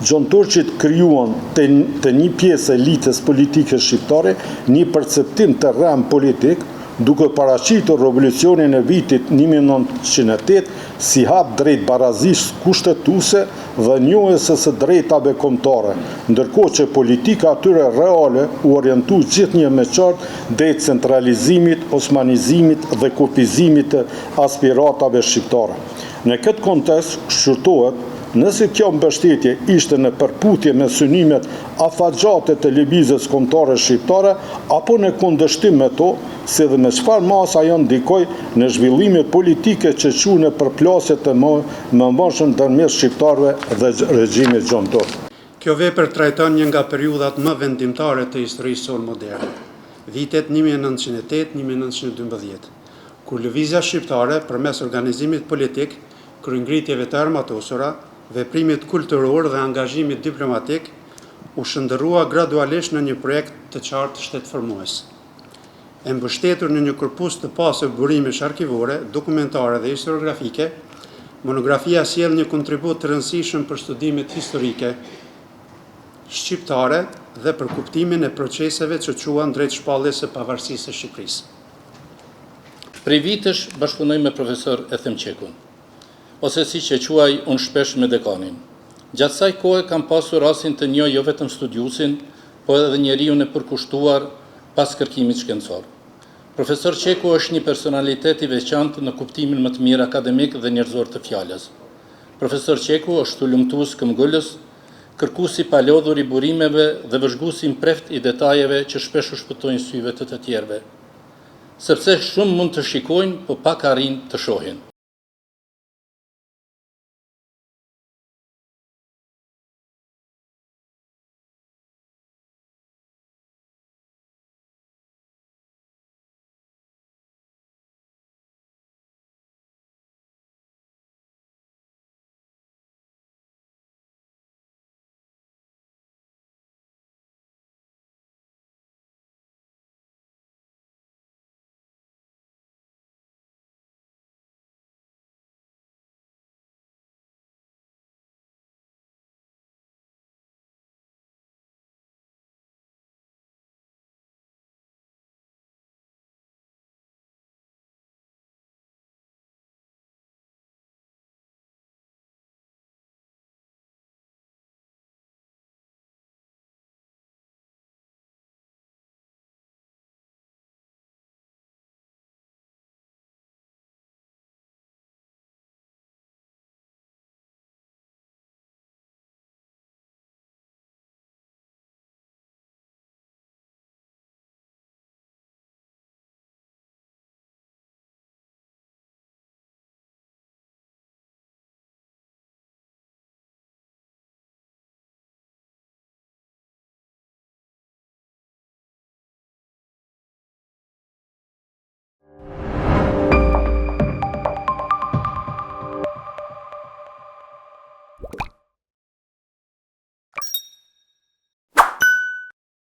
Gjon Turqit krijuan të një pjesë elitës politike shqiptare një perceptim të rrem politik, duke paraqitur revolucionin e vitit 1908 si hap drejt barazisë kushtetuese dhe njohëse së drejtave kombëtare, ndërkohë që politika atyre reale u orientu gjithnjë me qartë drejt centralizimit, osmanizimit dhe kufizimit të aspiratave shqiptare. Në këtë kontekst shqyrtohet nëse kjo mbështetje ishte në përputhje me synimet afatgjate të lëvizjes kombëtare shqiptare apo në kundërshtim me to, si dhe me çfarë masa ajo ndikoi në zhvillimet politike që quhen në përplasje të mëmëshëm ndërmjet shqiptarëve dhe regjimit Gjon Turq. Kjo vepër trajton një nga periudhat më vendimtare të historisë sonë moderne, vitet 1908-1912, kur lëvizja shqiptare përmes organizimit politik, kryengritjeve të armatosura, veprimit kulturor dhe angazhimit diplomatik, u shndërrua gradualisht në një projekt të qartë shtetformues. E mbështetur në një korpus të pasur burimesh arkivore, dokumentare dhe historiografike, monografia sjell një kontribut të rëndësishëm për studimet historike shqiptare dhe për kuptimin e proceseve që quan drejt shpalljes së pavarësisë së Shqipërisë. Prej vitesh bashkëpunoj me profesor Ethem Qekun, ose si që quaj unë shpesh me dekanin. Gjatë saj kohë kam pasur rastin të njoh jo vetëm studiusin, po edhe njeriun e përkushtuar pas kërkimit shkencor. Profesor Qeku është një personalitet i veçantë në kuptimin më të mirë akademik dhe njerëzor të fjalës. Profesor Qeku është ulëmtues këmbgulës, kërkuesi pa lodhur i burimeve dhe vëzhguesi mpreft i detajeve që shpesh u shpëtojnë syve të tjerëve. Sepse shumë mund të shikojnë, po pak arrin të shohin.